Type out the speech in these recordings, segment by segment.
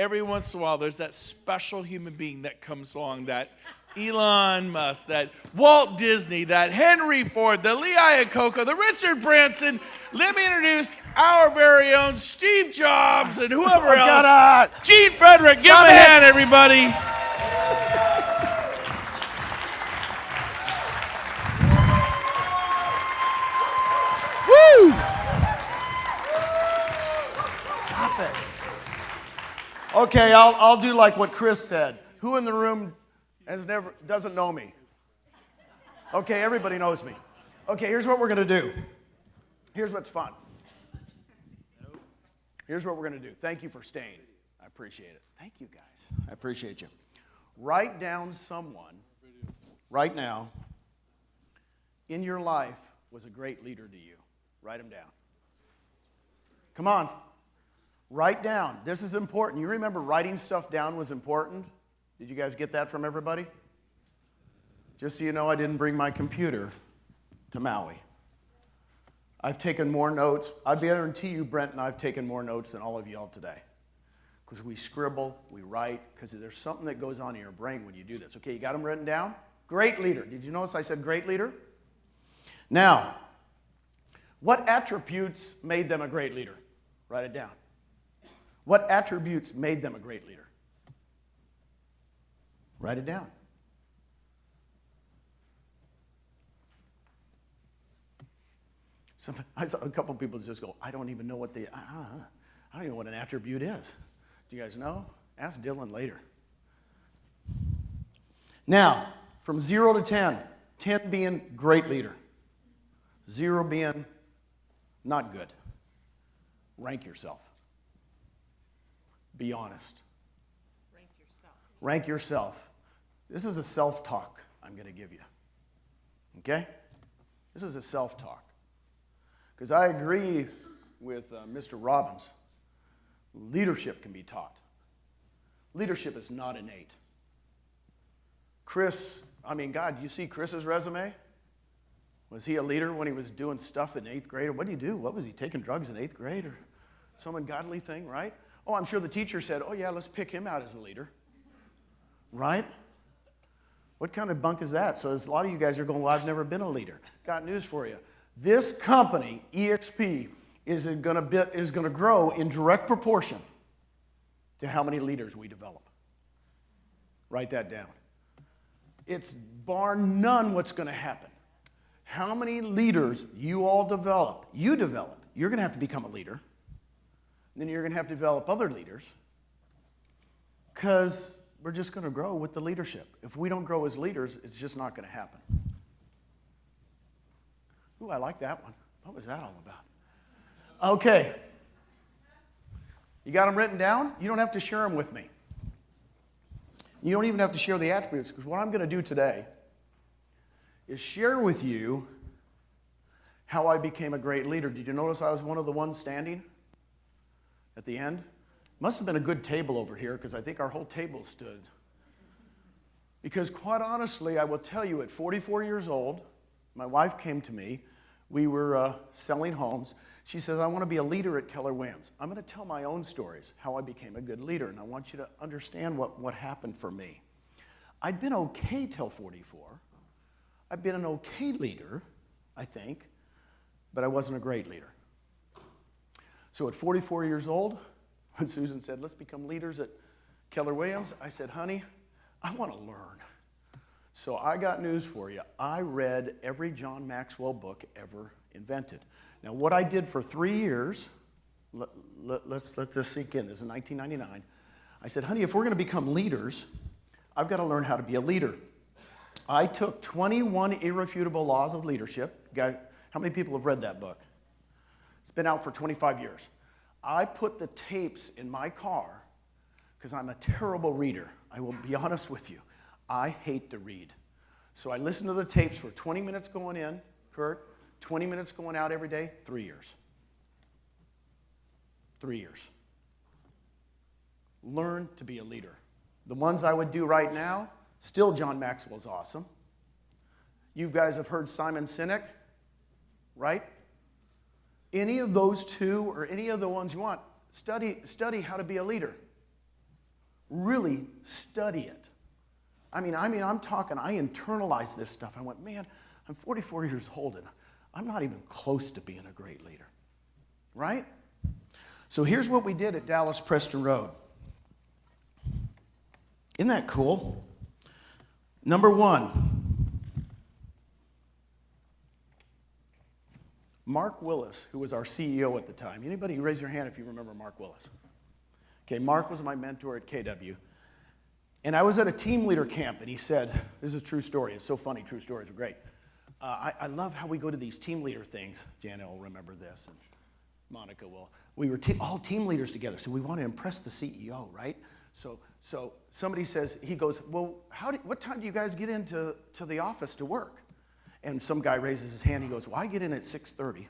every once in a while, there's that special human being that comes along, that Elon Musk, that Walt Disney, that Henry Ford, the Lee Iacocca, the Richard Branson. Let me introduce our very own Steve Jobs and whoever else. Gene Frederick, give him a hand, everybody. Woo! Stop it. Okay, I'll do like what Chris said. Who in the room doesn't know me? Okay, everybody knows me. Okay, here's what we're going to do. Here's what's fun. Here's what we're going to do. Thank you for staying. I appreciate it. Thank you, guys. I appreciate you. Write down someone right now in your life was a great leader to you. Write them down. Come on. Write down. This is important. You remember writing stuff down was important? Did you guys get that from everybody? Just so you know, I didn't bring my computer to Maui. I've taken more notes. I guarantee you, Brent and I have taken more notes than all of y'all today. Because we scribble, we write, because there's something that goes on in your brain when you do this. Okay, you got them written down? Great leader. Did you notice I said great leader? Now, what attributes made them a great leader? Write it down. What attributes made them a great leader? Write it down. I saw a couple of people just go, I don't even know what I don't even know what an attribute is. Do you guys know? Ask Dylan later. Now, from 0 to 10, 10 being great leader, 0 being not good. Rank yourself. Be honest. Rank yourself. Rank yourself. This is a self-talk I'm going to give you. Okay? This is a self-talk. Because I agree with Mr. Robbins. Leadership can be taught. Leadership is not innate. God, you see Chris's resume? Was he a leader when he was doing stuff in 8th grade? Or what did he do? What was he, taking drugs in 8th grade? Or some ungodly thing, right? Oh, I'm sure the teacher said, oh yeah, let's pick him out as a leader. Right? What kind of bunk is that? So a lot of you guys are going, well, I've never been a leader. Got news for you. This company, EXP, is going to grow in direct proportion to how many leaders we develop. Write that down. It's bar none what's going to happen. How many leaders you all develop, you're going to have to become a leader. And then you're going to have to develop other leaders because we're just going to grow with the leadership. If we don't grow as leaders, it's just not going to happen. Ooh, I like that one. What was that all about? Okay. You got them written down? You don't have to share them with me. You don't even have to share the attributes, because what I'm going to do today is share with you how I became a great leader. Did you notice I was one of the ones standing at the end? Must have been a good table over here, because I think our whole table stood. Because quite honestly, I will tell you, at 44 years old, my wife came to me. We were selling homes. She says, I want to be a leader at Keller Williams. I'm going to tell my own stories, how I became a good leader, and I want you to understand what happened for me. I'd been okay till 44. I've been an okay leader, I think, but I wasn't a great leader. So at 44 years old, when Susan said, let's become leaders at Keller Williams, I said, honey, I want to learn. So I got news for you. I read every John Maxwell book ever invented. Now, what I did for 3 years, let's let this sink in. This is 1999. I said, honey, if we're going to become leaders, I've got to learn how to be a leader. I took 21 Irrefutable Laws of Leadership. Guys, how many people have read that book? It's been out for 25 years. I put the tapes in my car because I'm a terrible reader. I will be honest with you. I hate to read. So I listened to the tapes for 20 minutes going in, Kurt, 20 minutes going out every day, 3 years. 3 years. Learn to be a leader. The ones I would do right now, still John Maxwell's awesome. You guys have heard Simon Sinek, right? Any of those two or any of the ones you want, study how to be a leader. really study it. I'm talking, I internalized this stuff. I went, man, I'm 44 years old and I'm not even close to being a great leader, right? So here's what we did at Dallas Preston Road. Isn't that cool? Number one, Mark Willis, who was our CEO at the time. Anybody raise your hand if you remember Mark Willis? Okay, Mark was my mentor at KW. And I was at a team leader camp, and he said, this is a true story. It's so funny. True stories are great. I love how we go to these team leader things. Janet will remember this, and Monica will. We were all team leaders together, so we want to impress the CEO, right? So somebody says, he goes, well, what time do you guys get into the office to work? And some guy raises his hand. He goes, well, I get in at 6:30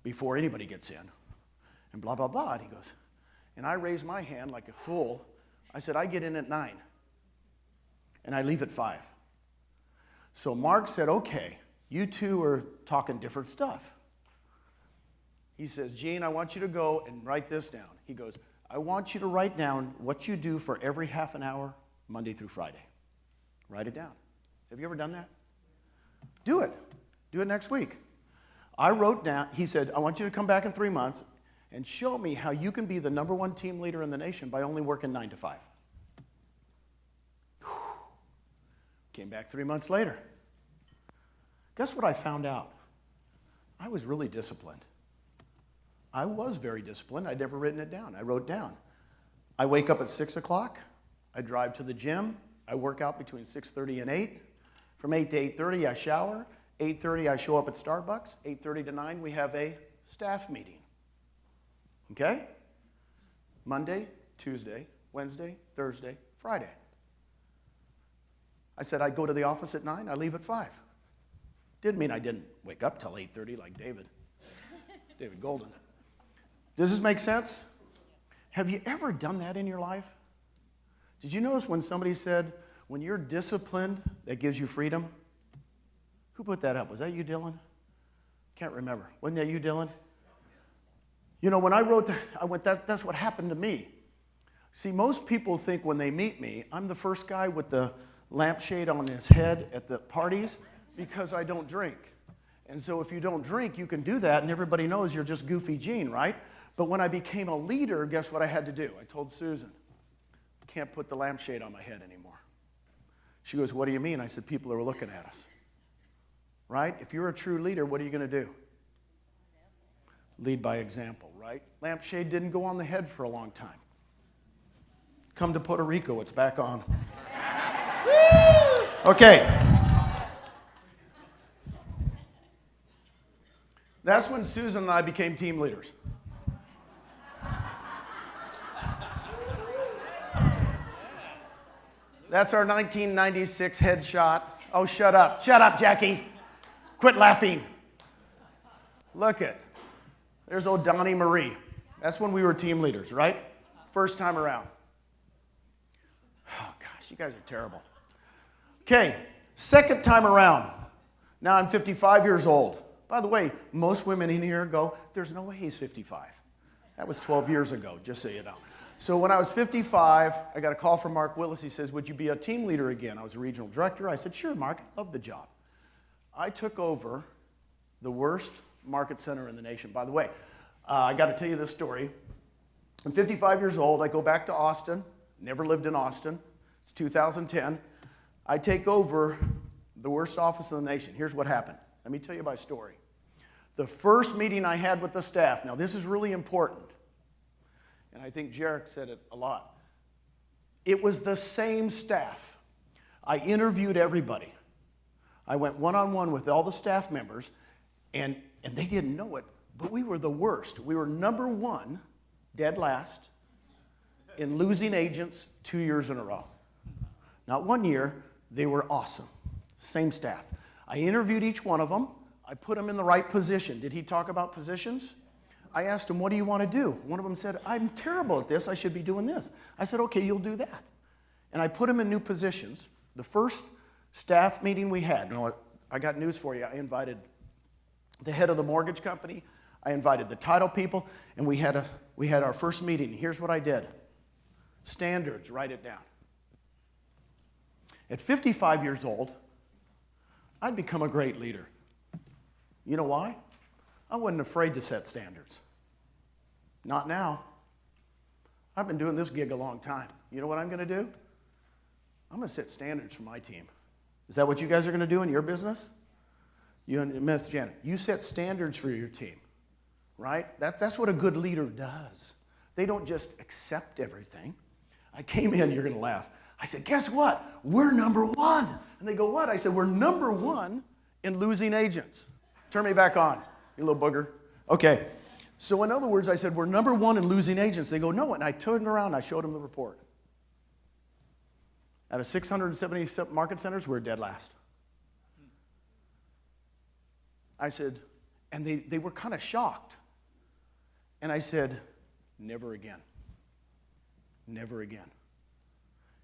before anybody gets in, and blah, blah, blah. And he goes, and I raise my hand like a fool. I said, I get in at 9, and I leave at 5. So Mark said, okay, you two are talking different stuff. He says, Gene, I want you to go and write this down. He goes, I want you to write down what you do for every half an hour, Monday through Friday. Write it down. Have you ever done that? Do it. Do it next week. I wrote down, he said, I want you to come back in 3 months and show me how you can be the number one team leader in the nation by only working 9 to 5. Whew. Came back 3 months later. Guess what I found out? I was really disciplined. I was very disciplined. I'd never written it down. I wrote down. I wake up at 6 o'clock. I drive to the gym. I work out between 6:30 and 8. From 8 to 8:30, I shower. 8:30, I show up at Starbucks. 8:30 to 9, we have a staff meeting. Okay? Monday, Tuesday, Wednesday, Thursday, Friday. I said I'd go to the office at 9, I leave at 5. Didn't mean I didn't wake up till 8:30 like David Golden. Does this make sense? Have you ever done that in your life? Did you notice when somebody said, when you're disciplined, that gives you freedom? Who put that up? Was that you, Dylan? Can't remember. Wasn't that you, Dylan? You know, when I wrote that, I went, that's what happened to me. See, most people think when they meet me, I'm the first guy with the lampshade on his head at the parties because I don't drink. And so if you don't drink, you can do that, and everybody knows you're just goofy Gene, right? But when I became a leader, guess what I had to do? I told Susan, I can't put the lampshade on my head anymore. She goes, what do you mean? I said, people are looking at us. Right? If you're a true leader, what are you going to do? Lead by example, right? Lampshade didn't go on the head for a long time. Come to Puerto Rico, it's back on. Okay. That's when Susan and I became team leaders. That's our 1996 headshot. Oh, shut up. Shut up, Jackie. Quit laughing. Look it. There's old Donnie Marie. That's when we were team leaders, right? First time around. Oh, gosh, you guys are terrible. Okay, second time around. Now I'm 55 years old. By the way, most women in here go, there's no way he's 55. That was 12 years ago, just so you know. So when I was 55, I got a call from Mark Willis. He says, would you be a team leader again? I was a regional director. I said, sure, Mark, I love the job. I took over the worst market center in the nation. By the way, I got to tell you this story. I'm 55 years old. I go back to Austin. Never lived in Austin. It's 2010. I take over the worst office in the nation. Here's what happened. Let me tell you my story. The first meeting I had with the staff, now this is really important, and I think Jarek said it a lot. It was the same staff. I interviewed everybody. I went one-on-one with all the staff members, and they didn't know it, but we were the worst. We were number one, dead last, in losing agents 2 years in a row. Not 1 year, they were awesome. Same staff. I interviewed each one of them. I put them in the right position. Did he talk about positions? I asked him, what do you want to do? One of them said, I'm terrible at this. I should be doing this. I said, okay, you'll do that. And I put them in new positions. The first staff meeting we had, no, I got news for you. I invited the head of the mortgage company. I invited the title people, and we had our first meeting. Here's what I did. Standards, write it down. At 55 years old, I'd become a great leader. You know why? I wasn't afraid to set standards. Not now. I've been doing this gig a long time. You know what I'm going to do? I'm going to set standards for my team. Is that what you guys are going to do in your business? You and Miss Janet, you set standards for your team, right? That's what a good leader does. They don't just accept everything. I came in, you're going to laugh. I said, guess what? We're number one. And they go, what? I said, we're number one in losing agents. Turn me back on, you little booger. Okay. So in other words, I said, we're number one in losing agents. They go, no. And I turned around and I showed them the report. Out of 670 market centers, we're dead last. I said, and they were kind of shocked. And I said, never again. Never again.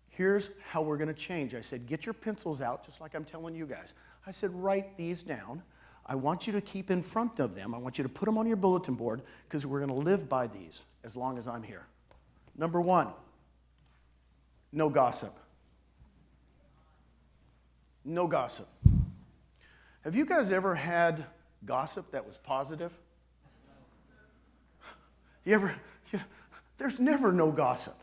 Here's how we're going to change. I said, get your pencils out, just like I'm telling you guys. I said, write these down. I want you to keep in front of them. I want you to put them on your bulletin board because we're going to live by these as long as I'm here. Number one, no gossip. No gossip. Have you guys ever had gossip that was positive? There's never no gossip.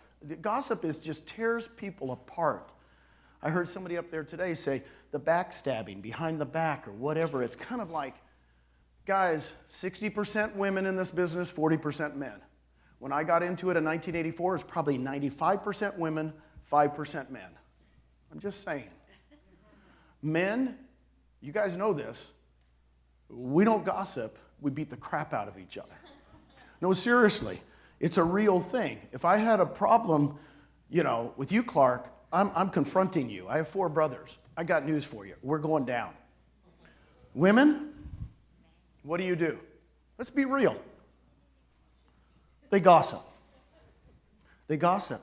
Gossip just tears people apart. I heard somebody up there today say the backstabbing, behind the back or whatever. It's kind of like, guys, 60% women in this business, 40% men. When I got into it in 1984, it's probably 95% women, 5% men. I'm just saying. Men, you guys know this, we don't gossip, we beat the crap out of each other. No, seriously, it's a real thing. If I had a problem, with you, Clark, I'm confronting you. I have 4 brothers. I got news for you. We're going down. Women, what do? Let's be real. They gossip. They gossip.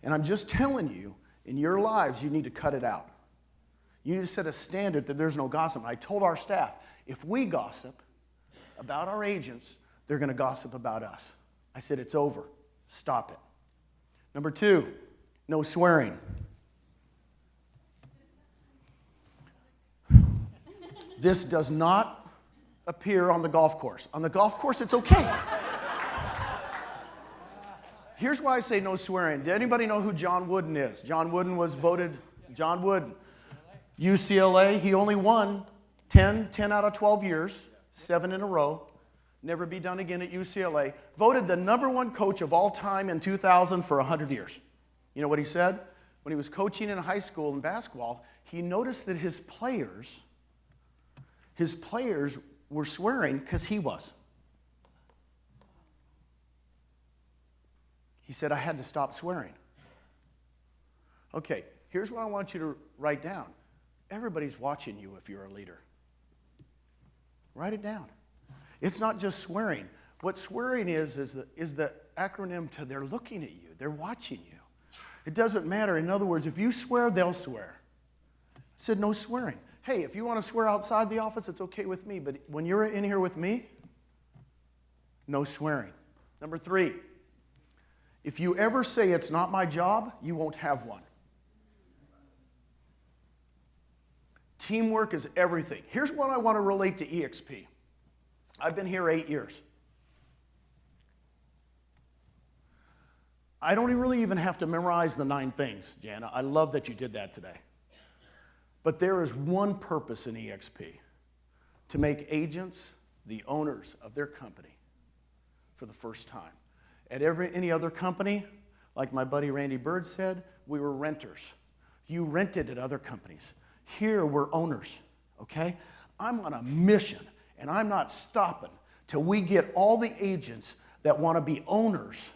And I'm just telling you, in your lives, you need to cut it out. You need to set a standard that there's no gossip. I told our staff, if we gossip about our agents, they're going to gossip about us. I said, it's over. Stop it. Number 2, no swearing. This does not appear on the golf course. On the golf course, it's okay. Here's why I say no swearing. Did anybody know who John Wooden is? John Wooden was voted, John Wooden. UCLA, he only won 10 out of 12 years, 7 in a row. Never be done again at UCLA. Voted the -- coach of all time in 2000 for 100 years. You know what he said? When he was coaching in high school in basketball, he noticed that his players were swearing because he was. He said, I had to stop swearing. Okay, here's what I want you to write down. Everybody's watching you if you're a leader. Write it down. It's not just swearing. What swearing is the acronym to they're looking at you. They're watching you. It doesn't matter. In other words, if you swear, they'll swear. I said no swearing. Hey, if you want to swear outside the office, it's okay with me. But when you're in here with me, no swearing. Number 3, if you ever say it's not my job, you won't have one. Teamwork is everything. Here's what I want to relate to EXP. I've been here 8 years. I don't really even have to memorize the 9 things, Jana. I love that you did that today. But there is one purpose in EXP, to make agents the owners of their company for the first time. At any other company, like my buddy Randy Bird said, we were renters. You rented at other companies. Here we're owners, okay? I'm on a mission, and I'm not stopping till we get all the agents that want to be owners,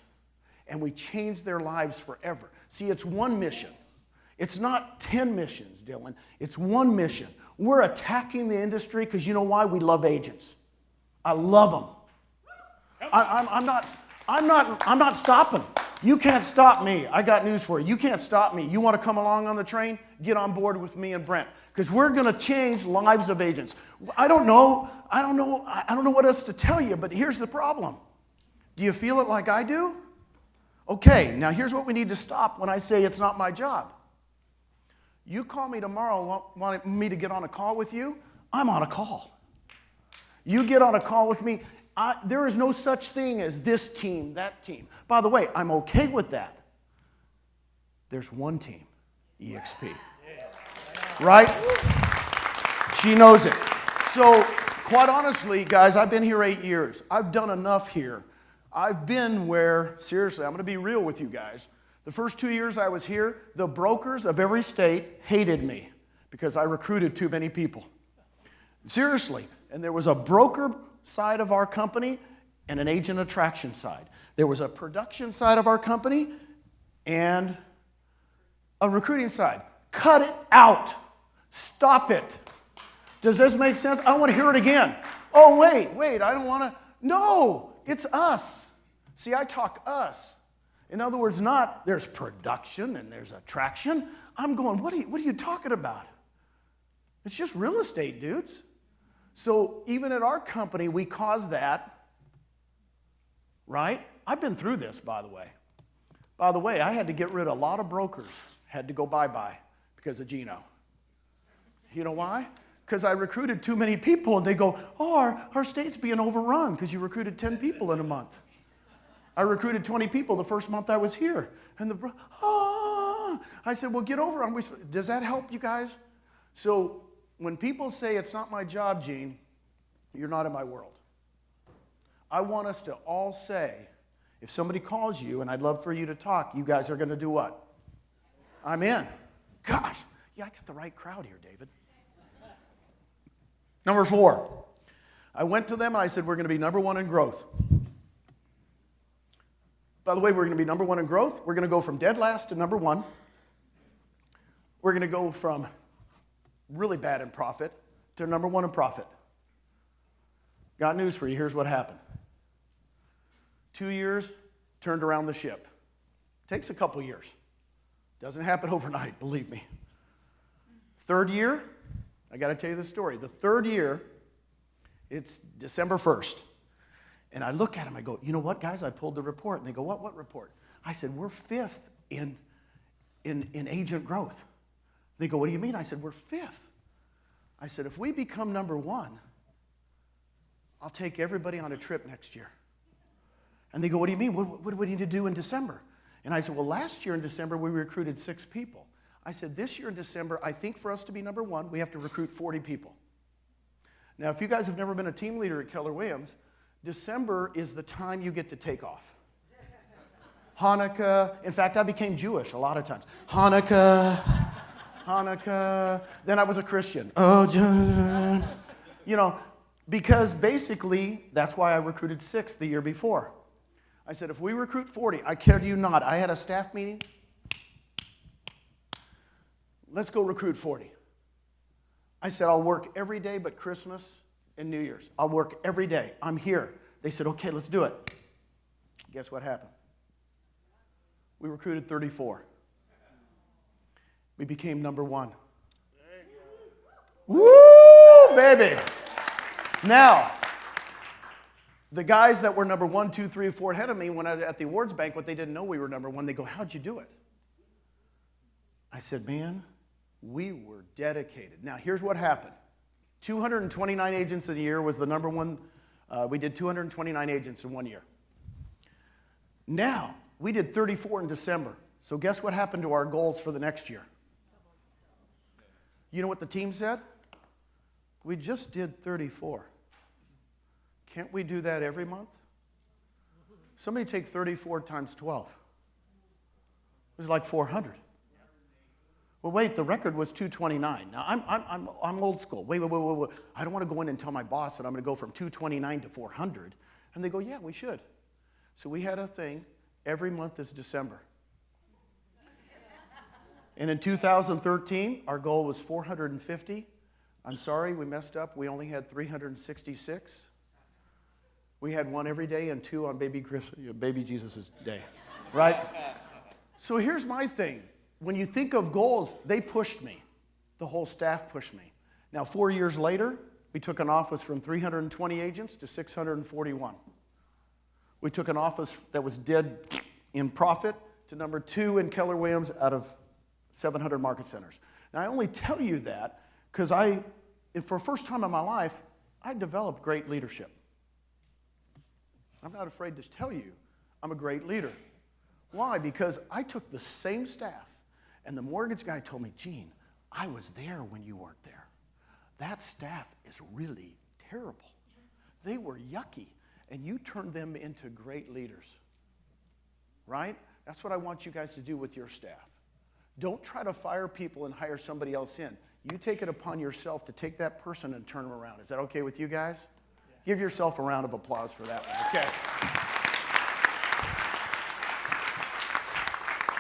and we change their lives forever. See, it's one mission. It's not 10 missions, Dylan. It's one mission. We're attacking the industry because you know why? We love agents. I love them. I'm not stopping. You can't stop me. I got news for you. You can't stop me. You want to come along on the train? Get on board with me and Brent, because we're going to change lives of agents. I don't know what else to tell you, but here's the problem. Do you feel it like I do? Okay, now here's what we need to stop when I say it's not my job. You call me tomorrow, want me to get on a call with you? I'm on a call. You get on a call with me. There is no such thing as this team, that team. By the way, I'm okay with that. There's one team, EXP. Right? She knows it. So, quite honestly, guys, I've been here 8 years. I've done enough here. I've been where, seriously, I'm going to be real with you guys. The first 2 years I was here, the brokers of every state hated me because I recruited too many people. Seriously. And there was a broker side of our company and an agent attraction side. There was a production side of our company and a recruiting side. Cut it out. Stop it. Does this make sense? I want to hear it again. Oh, wait, I don't want to. No, it's us. See, I talk us. In other words, not there's production and there's attraction. I'm going, what are you talking about? It's just real estate, dudes. So even at our company, we cause that, right? I've been through this, by the way. By the way, I had to get rid of a lot of brokers. Had to go bye-bye because of Gino. You know why? Because I recruited too many people, and they go, oh, our state's being overrun because you recruited 10 people in a month. I recruited 20 people the first month I was here. And I said, well, get over it. Does that help you guys? So when people say it's not my job, Gene, you're not in my world. I want us to all say, if somebody calls you, and I'd love for you to talk, you guys are going to do what? I'm in. Gosh, yeah, I got the right crowd here, David. Number 4, I went to them and I said, we're going to be number 1 in growth. By the way, we're going to be number 1 in growth. We're going to go from dead last to number 1. We're going to go from really bad in profit to number 1 in profit. Got news for you. Here's what happened. 2 years, turned around the ship. Takes a couple years. Doesn't happen overnight, believe me. 3rd year, I got to tell you the story. The 3rd year, it's December 1st. And I look at them, I go, you know what, guys? I pulled the report. And they go, what report? I said, we're 5th in agent growth. They go, what do you mean? I said, we're 5th. I said, if we become number 1, I'll take everybody on a trip next year. And they go, what do you mean? What do we need to do in December? And I said, well, last year in December, we recruited 6 people. I said, this year in December, I think for us to be number 1, we have to recruit 40 people. Now, if you guys have never been a team leader at Keller Williams, December is the time you get to take off. Hanukkah. In fact, I became Jewish a lot of times. Hanukkah. Then I was a Christian. Oh, John. You know, because basically, that's why I recruited 6 the year before. I said, if we recruit 40, I kid you not, I had a staff meeting. Let's go recruit 40. I said, I'll work every day but Christmas and New Year's. I'll work every day. I'm here. They said, okay, let's do it. Guess what happened? We recruited 34. We became number 1. Woo, baby. Now, the guys that were number 1, 2, 3, 4 ahead of me, when I was at the awards banquet, they didn't know we were number 1. They go, how'd you do it? I said, man, we were dedicated. Now, here's what happened. 229 agents in a year was the number 1. We did 229 agents in 1 year. Now, we did 34 in December. So guess what happened to our goals for the next year? You know what the team said? We just did 34. Can't we do that every month? Somebody take 34 times 12. It was like 400. Well, wait, the record was 229. Now, I'm old school. Wait. I don't want to go in and tell my boss that I'm going to go from 229 to 400. And they go, yeah, we should. So we had a thing. Every month is December. And in 2013, our goal was 450. I'm sorry, we messed up. We only had 366. We had 1 every day and 2 on baby Jesus' day, right? So here's my thing. When you think of goals, they pushed me. The whole staff pushed me. Now, 4 years later, we took an office from 320 agents to 641. We took an office that was dead in profit to number 2 in Keller Williams out of 700 market centers. Now, I only tell you that because for the first time in my life, I developed great leadership. I'm not afraid to tell you I'm a great leader. Why? Because I took the same staff, and the mortgage guy told me, Gene, I was there when you weren't there. That staff is really terrible. They were yucky, and you turned them into great leaders. Right? That's what I want you guys to do with your staff. Don't try to fire people and hire somebody else in. You take it upon yourself to take that person and turn them around. Is that okay with you guys? Give yourself a round of applause for that one. Okay.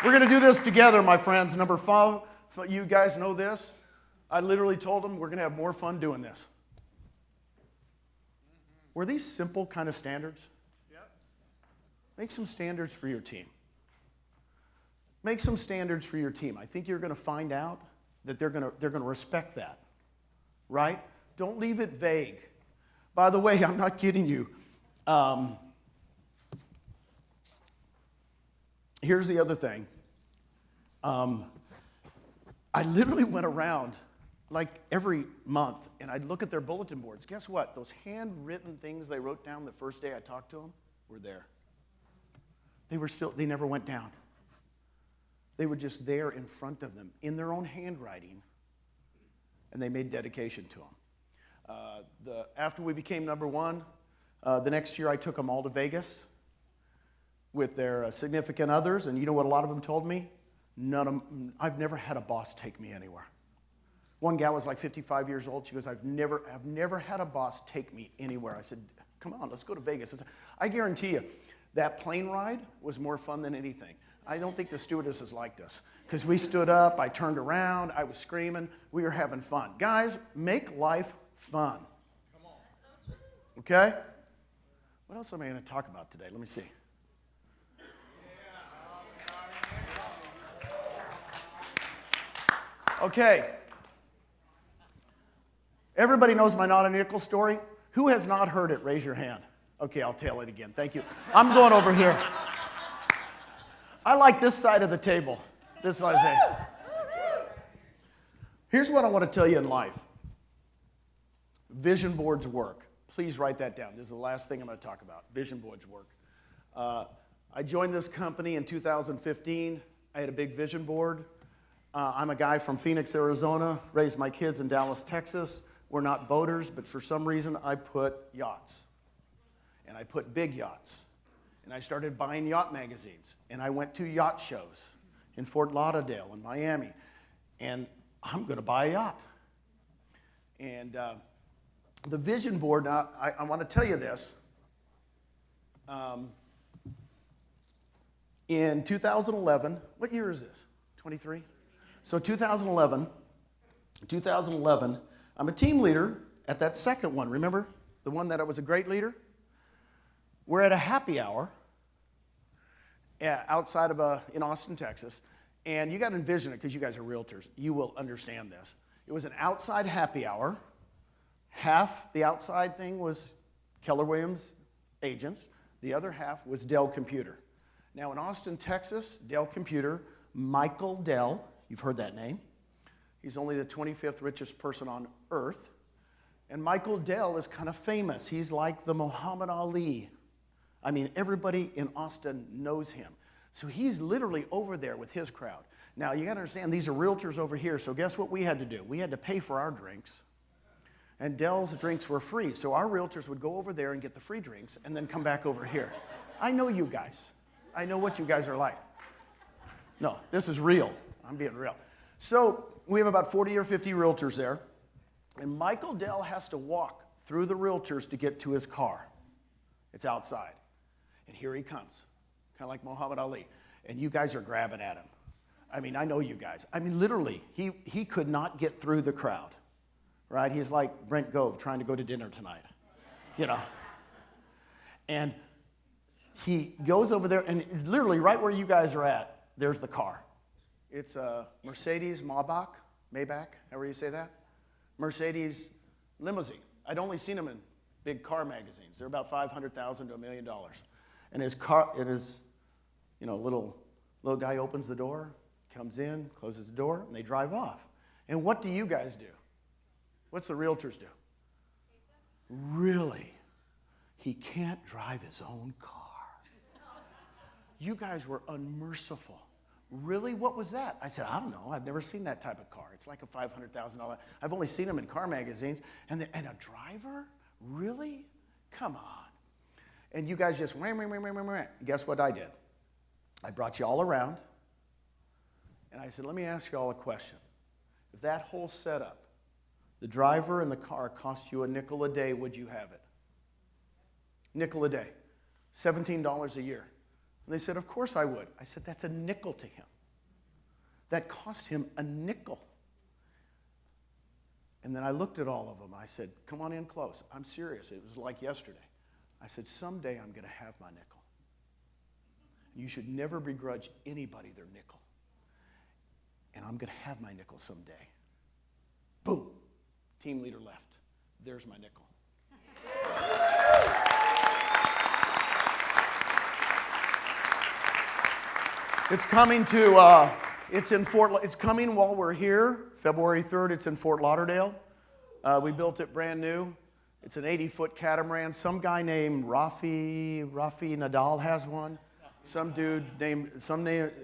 We're going to do this together, my friends. Number 5, you guys know this. I literally told them we're going to have more fun doing this. Were these simple kind of standards? Yep. Make some standards for your team. Make some standards for your team. I think you're going to find out that they're going to respect that, right? Don't leave it vague. By the way, I'm not kidding you. Here's the other thing. I literally went around like every month, and I'd look at their bulletin boards. Guess what? Those handwritten things they wrote down the first day I talked to them were there. They never went down. They were just there in front of them in their own handwriting, and they made dedication to them. After we became number 1, the next year I took them all to Vegas with their significant others, and you know what a lot of them told me? I've never had a boss take me anywhere. One gal was like 55 years old. She goes, I've never had a boss take me anywhere. I said, come on, let's go to Vegas. I guarantee you, that plane ride was more fun than anything. I don't think the stewardesses liked us because we stood up, I turned around, I was screaming, we were having fun. Guys, make life fun. Come on. Okay? What else am I going to talk about today? Let me see. Okay. Everybody knows my not a nickel story. Who has not heard it? Raise your hand. Okay, I'll tell it again. Thank you. I'm going over here. I like this side of the table. This side of the table. Here's what I want to tell you in life. Vision boards work. Please write that down. This is the last thing I'm going to talk about. Vision boards work. I joined this company in 2015. I had a big vision board. I'm a guy from Phoenix, Arizona, raised my kids in Dallas, Texas. We're not boaters, but for some reason I put yachts. And I put big yachts. And I started buying yacht magazines. And I went to yacht shows in Fort Lauderdale and Miami. And I'm going to buy a yacht. And the vision board, now, I want to tell you this. In 2011, what year is this? 23? So 2011, I'm a team leader at that second one. Remember? The one that I was a great leader? We're at a happy hour outside of in Austin, Texas. And you got to envision it because you guys are realtors. You will understand this. It was an outside happy hour. Half the outside thing was Keller Williams agents. The other half was Dell Computer. Now in Austin, Texas, Dell Computer, Michael Dell, you've heard that name. He's only the 25th richest person on earth. And Michael Dell is kind of famous. He's like the Muhammad Ali. I mean, everybody in Austin knows him. So he's literally over there with his crowd. Now, you got to understand, these are realtors over here. So guess what we had to do? We had to pay for our drinks. And Dell's drinks were free. So our realtors would go over there and get the free drinks and then come back over here. I know you guys. I know what you guys are like. No, this is real. I'm being real. So we have about 40 or 50 realtors there. And Michael Dell has to walk through the realtors to get to his car. It's outside. And here he comes, kind of like Muhammad Ali. And you guys are grabbing at him. I mean, I know you guys. I mean, literally, he could not get through the crowd, right? He's like Brent Gove trying to go to dinner tonight, you know. And he goes over there, and literally right where you guys are at, there's the car. It's a Mercedes Maybach, however you say that. Mercedes limousine. I'd only seen them in big car magazines. They're about $500,000 to $1 million. And his car, little guy opens the door, comes in, closes the door, and they drive off. And what do you guys do? What's the realtors do? Really? He can't drive his own car. You guys were unmerciful. Really? What was that? I said, I don't know. I've never seen that type of car. It's like a $500,000. I've only seen them in car magazines. And a driver? Really? Come on. And you guys just, guess what I did? I brought you all around. And I said, let me ask you all a question. If that whole setup, the driver and the car cost you a nickel a day, would you have it? Nickel a day. $17 a year. And they said, of course I would. I said, that's a nickel to him. That cost him a nickel. And then I looked at all of them. I said, come on in close. I'm serious. It was like yesterday. I said, someday I'm going to have my nickel. You should never begrudge anybody their nickel. And I'm going to have my nickel someday. Boom. Team leader left. There's my nickel. It's coming to, it's coming while we're here, February 3rd. It's in Fort Lauderdale. We built it brand new. It's an 80-foot catamaran. Some guy named Rafi Nadal has one. Some dude named,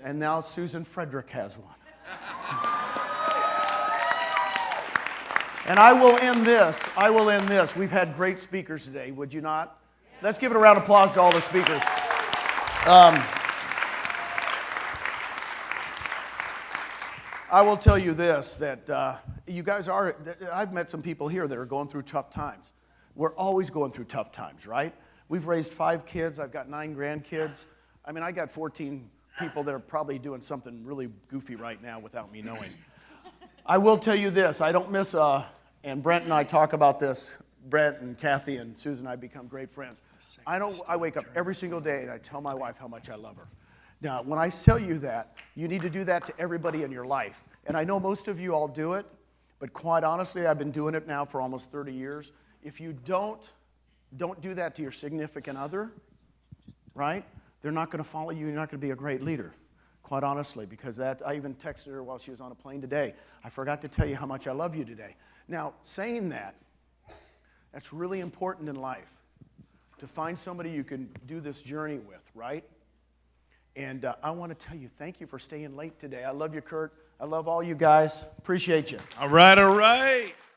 and now Susan Frederick has one. And I will end this. We've had great speakers today, would you not? Let's give it a round of applause to all the speakers. I will tell you this, that you guys are, I've met some people here that are going through tough times. We're always going through tough times, right? We've raised 5 kids. I've got 9 grandkids. I mean, I got 14 people that are probably doing something really goofy right now without me knowing. I will tell you this, I don't miss, and Brent and I talk about this, Brent and Kathy and Susan and I become great friends. I wake up every single day and I tell my wife how much I love her. Now, when I tell you that, you need to do that to everybody in your life. And I know most of you all do it, but quite honestly, I've been doing it now for almost 30 years. If you don't do that to your significant other, right? They're not going to follow you. You're not going to be a great leader, quite honestly, because I even texted her while she was on a plane today. I forgot to tell you how much I love you today. Now, saying that, that's really important in life, to find somebody you can do this journey with, right? And I want to tell you, thank you for staying late today. I love you, Kurt. I love all you guys. Appreciate you. All right, all right.